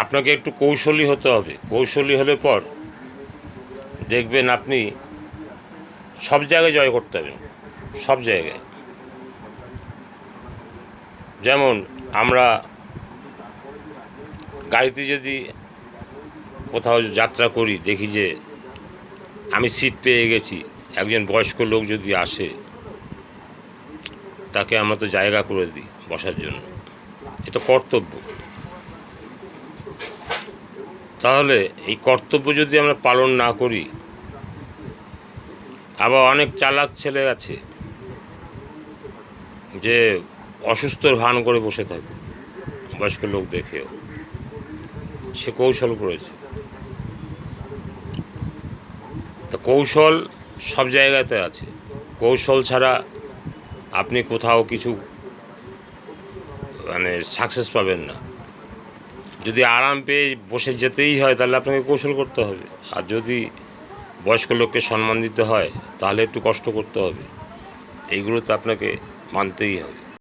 আপনাকে একটু কৌশলী হতে হবে। কৌশলী হলে পর দেখবেন আপনি সব জায়গায় জয় করতে পারবেন, সব জায়গায়। যেমন আমরা গাড়িতে যদি কোথাও যাত্রা করি, দেখি যে আমি সিট পেয়ে গেছি, একজন বয়স্ক লোক যদি আসে তাকে আমরা তো জায়গা করে দিই বসার জন্য, এটা কর্তব্য। তাহলে এই কর্তব্য যদি আমরা পালন না করি, আবার অনেক চালাক ছেলে আছে যে অসুস্থর ভান করে বসে থাকে বয়স্ক লোক দেখেও, সে কৌশল করেছে। তো কৌশল সব জায়গাতে আছে, কৌশল ছাড়া আপনি কোথাও কিছু সাকসেস পাবেন না। যদি আরাম পেয়ে বসে যেতেই হয় তাহলে আপনাকে কৌশল করতে হবে, আর যদি বয়স্ক লোককে সম্মান দিতে হয় তাহলে একটু কষ্ট করতে হবে। এইগুলো তো আপনাকে মানতেই হবে।